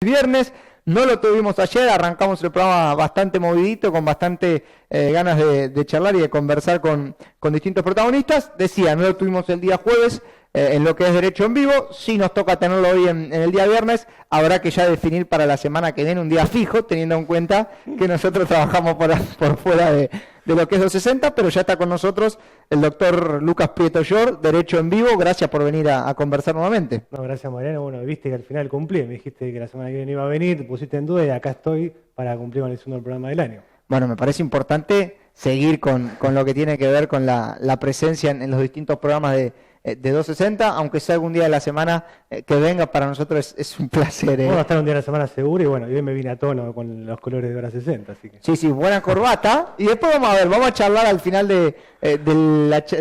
Viernes, no lo tuvimos ayer, arrancamos el programa bastante movidito, con bastante ganas de charlar y de conversar con distintos protagonistas. Decía, no lo tuvimos el día jueves en lo que es Derecho en Vivo, sí nos toca tenerlo hoy en el día viernes, habrá que ya definir para la semana que viene un día fijo, teniendo en cuenta que nosotros trabajamos por fuera de lo que es 260, pero ya está con nosotros el doctor Lucas Prieto Llor, Derecho en Vivo. Gracias por venir a conversar nuevamente. No, gracias Mariano. Bueno, viste que al final cumplí, me dijiste que la semana que viene iba a venir, te pusiste en duda y acá estoy para cumplir con el segundo programa del año. Bueno, me parece importante seguir con lo que tiene que ver con la presencia en los distintos programas de 260, aunque sea algún día de la semana que venga, para nosotros es un placer. Vamos a estar un día de la semana seguro y bueno, hoy me vine a tono con los colores de hora 60, así que... Sí, buena corbata. Y después vamos a charlar al final de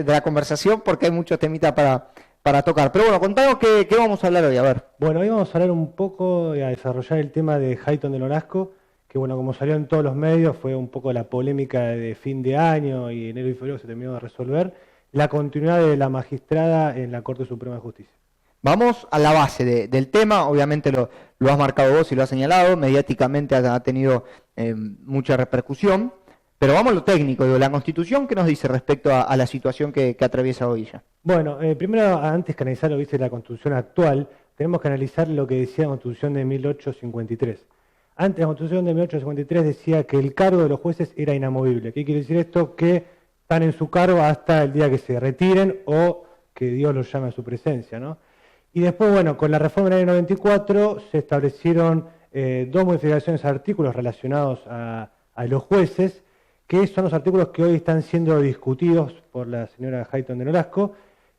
la conversación, porque hay muchos temitas para tocar. Pero bueno, contanos qué vamos a hablar hoy, a ver. Bueno, hoy vamos a hablar un poco y a desarrollar el tema de Hayton de Nolasco, que bueno, como salió en todos los medios, fue un poco la polémica de fin de año y enero y febrero se terminó de resolver, la continuidad de la magistrada en la Corte Suprema de Justicia. Vamos a la base del tema, obviamente lo has marcado vos y lo has señalado, mediáticamente ha tenido mucha repercusión, pero vamos a lo técnico, digo, la Constitución, ¿qué nos dice respecto a la situación que atraviesa hoy ya? Bueno, primero, antes que analizar lo que dice la Constitución actual, tenemos que analizar lo que decía la Constitución de 1853. Antes, la Constitución de 1853 decía que el cargo de los jueces era inamovible. ¿Qué quiere decir esto? Que están en su cargo hasta el día que se retiren o que Dios los llame a su presencia, ¿no? Y después, bueno, con la reforma del año 94 se establecieron dos modificaciones a artículos relacionados a los jueces, que son los artículos que hoy están siendo discutidos por la señora Hayton de Nolasco,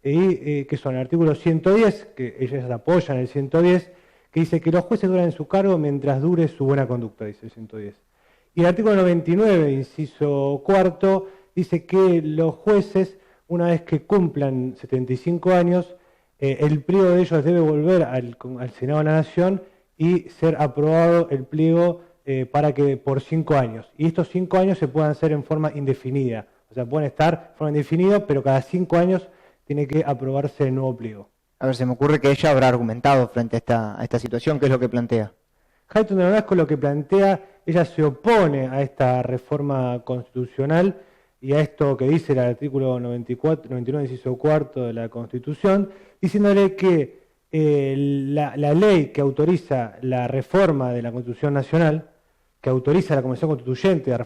y que son el artículo 110, que ellas apoyan el 110, que dice que los jueces duran en su cargo mientras dure su buena conducta, dice el 110. Y el artículo 99, inciso cuarto, dice que los jueces, una vez que cumplan 75 años, el pliego de ellos debe volver al Senado de la Nación y ser aprobado el pliego para que por 5 años. Y estos 5 años se puedan hacer en forma indefinida. O sea, pueden estar en forma indefinida, pero cada 5 años tiene que aprobarse el nuevo pliego. A ver, se me ocurre que ella habrá argumentado frente a esta situación. ¿Qué es lo que plantea? Hayton de Nolasco lo que plantea, ella se opone a esta reforma constitucional y a esto que dice el artículo 99, inciso cuarto de la Constitución, diciéndole que la ley que autoriza la reforma de la Constitución Nacional, que autoriza a la Convención Constituyente a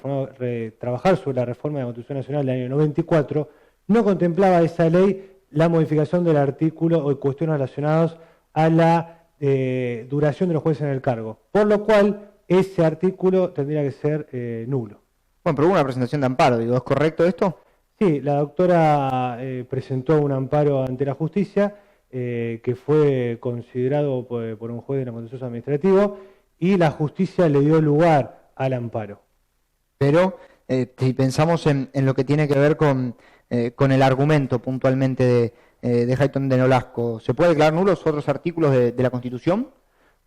trabajar sobre la reforma de la Constitución Nacional del año 94, no contemplaba esa ley la modificación del artículo o cuestiones relacionadas a la duración de los jueces en el cargo, por lo cual ese artículo tendría que ser nulo. Bueno, pero hubo una presentación de amparo, digo, ¿es correcto esto? Sí, la doctora presentó un amparo ante la justicia que fue considerado por un juez de la Contencioso Administrativo y la justicia le dio lugar al amparo. Pero si pensamos en lo que tiene que ver con el argumento puntualmente de Hayton de Nolasco, ¿se puede declarar nulos otros artículos de la Constitución?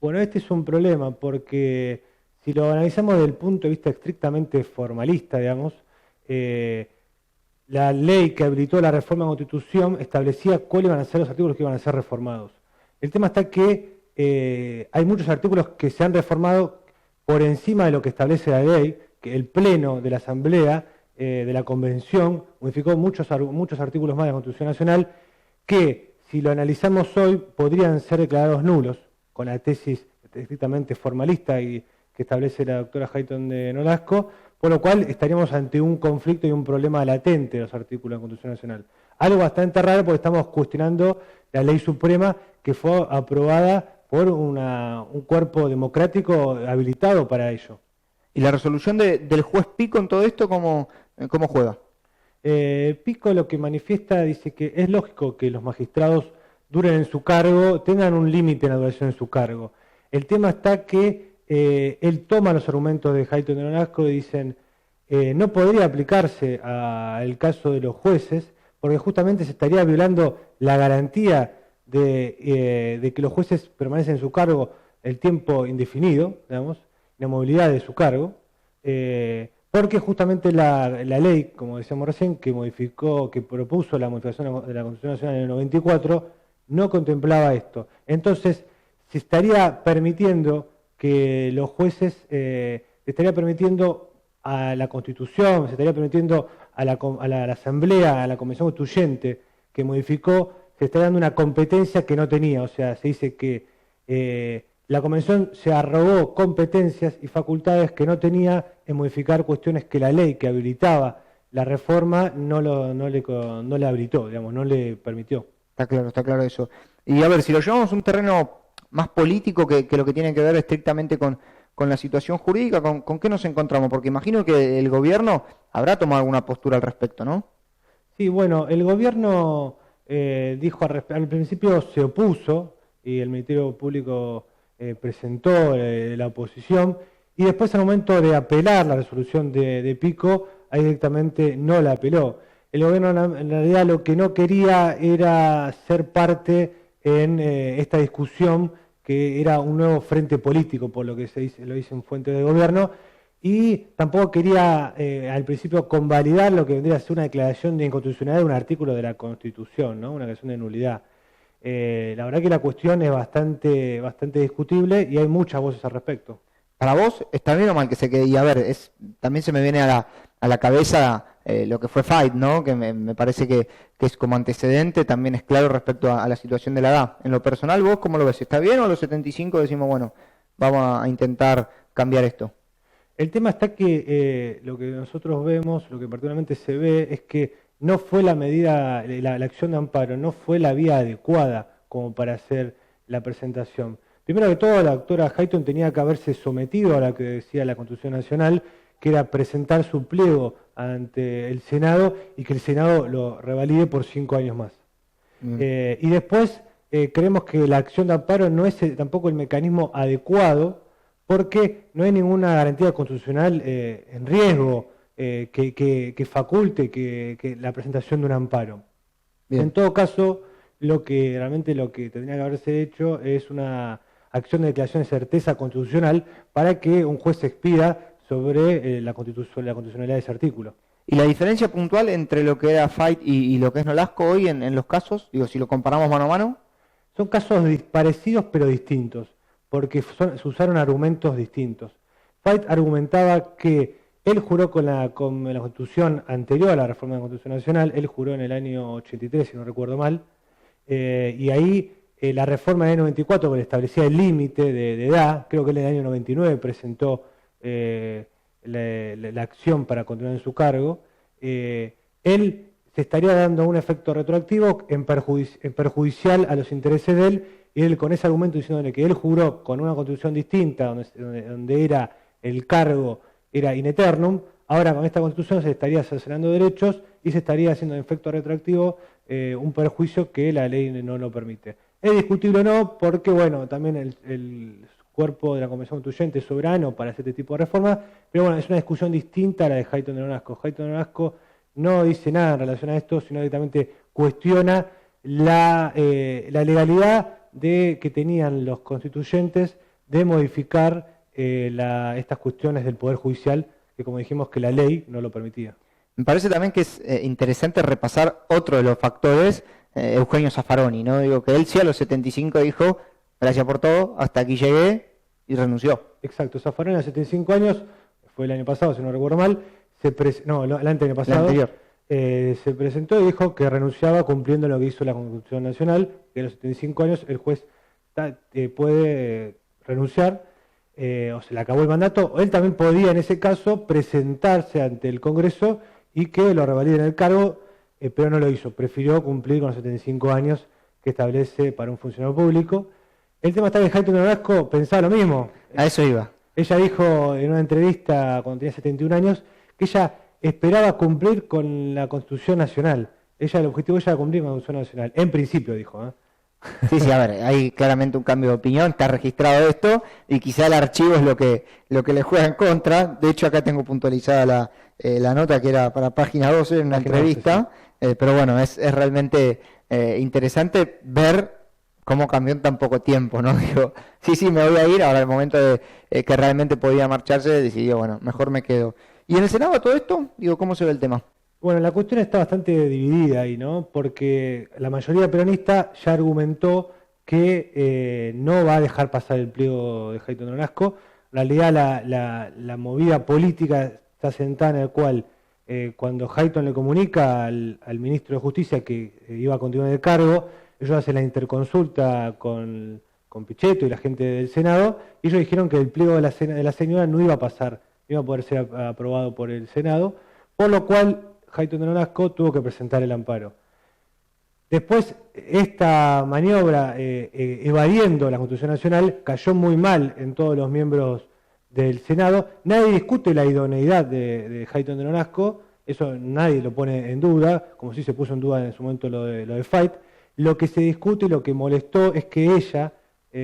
Bueno, este es un problema porque si lo analizamos desde el punto de vista estrictamente formalista, digamos, la ley que habilitó la reforma de la Constitución establecía cuáles iban a ser los artículos que iban a ser reformados. El tema está que hay muchos artículos que se han reformado por encima de lo que establece la ley, que el Pleno de la Asamblea de la Convención modificó muchos artículos más de la Constitución Nacional que, si lo analizamos hoy, podrían ser declarados nulos, con la tesis estrictamente formalista y que establece la doctora Hayton de Nolasco, por lo cual estaríamos ante un conflicto y un problema latente de los artículos de la Constitución Nacional. Algo bastante raro porque estamos cuestionando la ley suprema que fue aprobada por un cuerpo democrático habilitado para ello. ¿Y la resolución del juez Pico en todo esto cómo juega? Pico lo que manifiesta dice que es lógico que los magistrados duren en su cargo, tengan un límite en la duración de su cargo. El tema está que él toma los argumentos de Hayton de Nolasco y dicen no podría aplicarse al caso de los jueces porque justamente se estaría violando la garantía de que los jueces permanecen en su cargo el tiempo indefinido, digamos, la movilidad de su cargo, porque justamente la ley, como decíamos recién, que propuso la modificación de la Constitución Nacional en el 94, no contemplaba esto. Entonces, se estaría permitiendo que los jueces estaría permitiendo a la Constitución, se estaría permitiendo a la Asamblea, a la Convención Constituyente, que modificó, se está dando una competencia que no tenía. O sea, se dice que la Convención se arrogó competencias y facultades que no tenía en modificar cuestiones que la ley que habilitaba la reforma no le habilitó, digamos, no le permitió. Está claro eso. Y a ver, si lo llevamos a un terreno más político que lo que tiene que ver estrictamente con la situación jurídica, ¿con qué nos encontramos? Porque imagino que el gobierno habrá tomado alguna postura al respecto, ¿no? Sí, bueno, el gobierno dijo al principio se opuso y el Ministerio Público presentó la oposición y después al momento de apelar la resolución de Pico, ahí directamente no la apeló. El gobierno en realidad lo que no quería era ser parte en esta discusión que era un nuevo frente político, por lo que lo dicen fuentes de gobierno, y tampoco quería al principio convalidar lo que vendría a ser una declaración de inconstitucionalidad de un artículo de la Constitución, ¿no? Una declaración de nulidad. La verdad que la cuestión es bastante discutible y hay muchas voces al respecto. Para vos, ¿está bien o mal que se quede? Y a ver, también se me viene a la cabeza lo que fue Fight, ¿no? Que me parece que es como antecedente, también es claro respecto a la situación de la edad. En lo personal, ¿vos cómo lo ves? ¿Está bien o a los 75 decimos, bueno, vamos a intentar cambiar esto? El tema está que lo que nosotros vemos, lo que particularmente se ve, es que no fue la medida, la acción de amparo, no fue la vía adecuada como para hacer la presentación. Primero que todo, la doctora Hayton tenía que haberse sometido a lo que decía la Constitución Nacional, que era presentar su pliego ante el Senado y que el Senado lo revalide por 5 años más. Y después creemos que la acción de amparo no es tampoco el mecanismo adecuado porque no hay ninguna garantía constitucional en riesgo que faculte que la presentación de un amparo. Bien. En todo caso, realmente lo que tendría que haberse hecho es una acción de declaración de certeza constitucional para que un juez se expida sobre la constitucionalidad de ese artículo. ¿Y la diferencia puntual entre lo que era Fight y lo que es Nolasco hoy en los casos? Digo, si lo comparamos mano a mano. Son casos parecidos pero distintos, porque se usaron argumentos distintos. Fight argumentaba que él juró con la Constitución anterior a la reforma de la Constitución Nacional, él juró en el año 83, si no recuerdo mal, y ahí la reforma del año 94, que le establecía el límite de edad, creo que él en el año 99 presentó la acción para continuar en su cargo, él se estaría dando un efecto retroactivo en perjudicial a los intereses de él, y él con ese argumento diciéndole que él juró con una constitución distinta, donde era el cargo era in eternum, ahora con esta constitución se estaría cercenando derechos y se estaría haciendo en efecto retroactivo un perjuicio que la ley no lo permite. Es discutible o no, porque bueno, también el cuerpo de la Convención Constituyente es soberano para hacer este tipo de reformas, pero bueno, es una discusión distinta a la de Hayton de Nolasco. Hayton de Nolasco no dice nada en relación a esto, sino directamente cuestiona la legalidad que tenían los constituyentes de modificar estas cuestiones del Poder Judicial, que como dijimos que la ley no lo permitía. Me parece también que es interesante repasar otro de los factores, Eugenio Zaffaroni, ¿no? Digo que él sí a los 75 dijo, gracias por todo, hasta aquí llegué, y renunció. Exacto, Zaffaroni a 75 años, fue el año pasado, si no recuerdo mal, el año pasado, se presentó y dijo que renunciaba cumpliendo lo que hizo la Constitución Nacional, que a los 75 años el juez puede renunciar, o se le acabó el mandato, o él también podía en ese caso presentarse ante el Congreso y que lo revaliden el cargo, pero no lo hizo, prefirió cumplir con los 75 años que establece para un funcionario público. El tema está que Hayton de Nolasco pensaba lo mismo. A eso iba. Ella dijo en una entrevista cuando tenía 71 años que ella esperaba cumplir con la Constitución Nacional. El objetivo de ella era cumplir con la Constitución Nacional. En principio, dijo. Sí, a ver, hay claramente un cambio de opinión, está registrado esto, y quizá el archivo es lo que le juega en contra. De hecho, acá tengo puntualizada la nota que era para página 12 en una entrevista, sí. Pero bueno, es realmente interesante ver cómo cambió en tan poco tiempo, ¿no? Digo, sí, me voy a ir, ahora el momento de que realmente podía marcharse, decidió, bueno, mejor me quedo. ¿Y en el Senado todo esto? Digo, ¿cómo se ve el tema? Bueno, la cuestión está bastante dividida ahí, ¿no? Porque la mayoría peronista ya argumentó que no va a dejar pasar el pliego de Hayton Nolasco. En realidad la movida política está sentada en el cual cuando Hayton le comunica al ministro de Justicia que iba a continuar el cargo, ellos hacen la interconsulta con Pichetto y la gente del Senado, y ellos dijeron que el pliego de la señora no iba a pasar, no iba a poder ser aprobado por el Senado, por lo cual Hayton Nolasco tuvo que presentar el amparo. Después, esta maniobra, evadiendo la Constitución Nacional, cayó muy mal en todos los miembros del Senado. Nadie discute la idoneidad de Hayton Nolasco, eso nadie lo pone en duda, como sí se puso en duda en su momento lo de Fait. Lo que se discute y lo que molestó es que ella,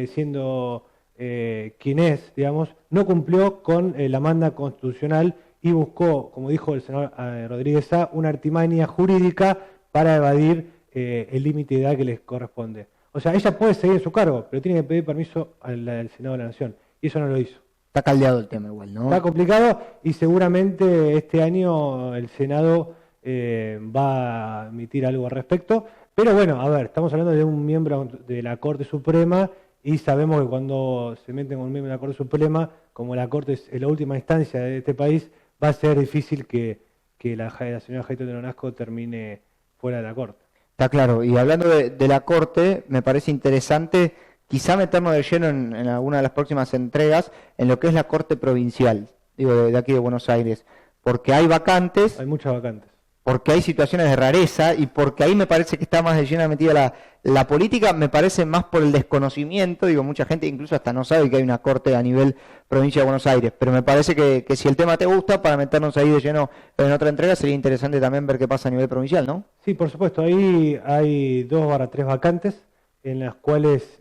siendo quien es, digamos, no cumplió con la manda constitucional y buscó, como dijo el senador Rodríguez Sá, una artimaña jurídica para evadir el límite de edad que les corresponde. O sea, ella puede seguir en su cargo, pero tiene que pedir permiso al Senado de la Nación, y eso no lo hizo. Está caldeado el tema igual, ¿no? Está complicado y seguramente este año el Senado va a emitir algo al respecto. Pero bueno, a ver, estamos hablando de un miembro de la Corte Suprema y sabemos que cuando se meten con un miembro de la Corte Suprema, como la Corte es la última instancia de este país, va a ser difícil que la señora Hayton Nolasco termine fuera de la Corte. Está claro, y hablando de la Corte, me parece interesante quizá meternos de lleno en alguna de las próximas entregas en lo que es la Corte Provincial, digo, de aquí de Buenos Aires, porque hay vacantes. Hay muchas vacantes. Porque hay situaciones de rareza y porque ahí me parece que está más de llena metida la política, me parece más por el desconocimiento, digo, mucha gente incluso hasta no sabe que hay una corte a nivel provincia de Buenos Aires, pero me parece que si el tema te gusta, para meternos ahí de lleno en otra entrega, sería interesante también ver qué pasa a nivel provincial, ¿no? Sí, por supuesto, ahí hay 2/3 vacantes en las cuales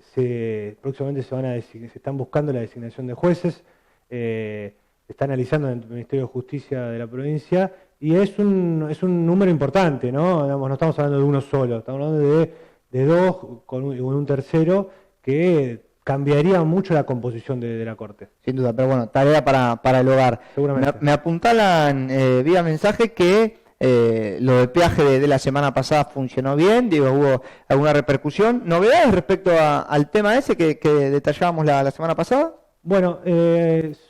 próximamente se están buscando la designación de jueces, se está analizando en el Ministerio de Justicia de la provincia. Y es un número importante, ¿no? Digamos, no estamos hablando de uno solo, estamos hablando de dos con un tercero que cambiaría mucho la composición de la Corte. Sin duda, pero bueno, tarea para el hogar. Seguramente. Me apuntalan vía mensaje que lo del peaje de la semana pasada funcionó bien, digo, hubo alguna repercusión. ¿Novedades respecto al tema ese que detallábamos la semana pasada? Bueno,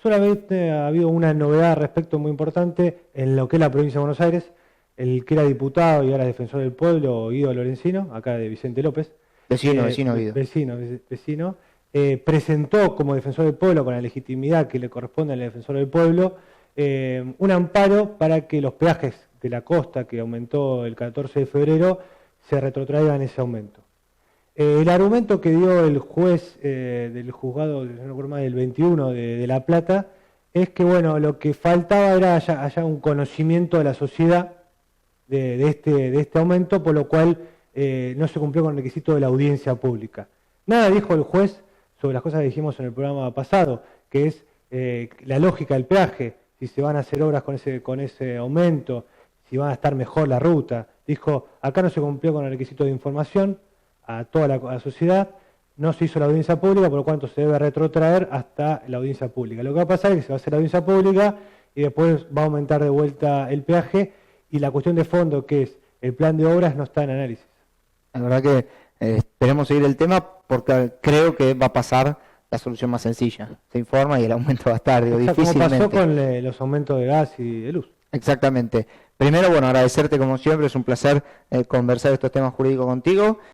solamente ha habido una novedad al respecto muy importante en lo que es la provincia de Buenos Aires. El que era diputado y ahora defensor del pueblo, Guido Lorenzino, acá de Vicente López. Vecino Guido. Vecino. Presentó como defensor del pueblo, con la legitimidad que le corresponde al defensor del pueblo, un amparo para que los peajes de la costa, que aumentó el 14 de febrero, se retrotraigan ese aumento. El argumento que dio el juez del juzgado del 21 de La Plata es que, bueno, lo que faltaba era haya un conocimiento de la sociedad de este aumento, por lo cual no se cumplió con el requisito de la audiencia pública. Nada dijo el juez sobre las cosas que dijimos en el programa pasado, que es la lógica del peaje, si se van a hacer obras con ese aumento, si va a estar mejor la ruta. Dijo, acá no se cumplió con el requisito de información a toda la sociedad, no se hizo la audiencia pública, por lo cual se debe retrotraer hasta la audiencia pública. Lo que va a pasar es que se va a hacer la audiencia pública y después va a aumentar de vuelta el peaje, y la cuestión de fondo, que es el plan de obras, no está en análisis. La verdad que esperemos seguir el tema porque creo que va a pasar la solución más sencilla. Se informa y el aumento va a estar, digo, difícilmente. Como pasó con los aumentos de gas y de luz. Exactamente. Primero, bueno, agradecerte como siempre, es un placer conversar estos temas jurídicos contigo.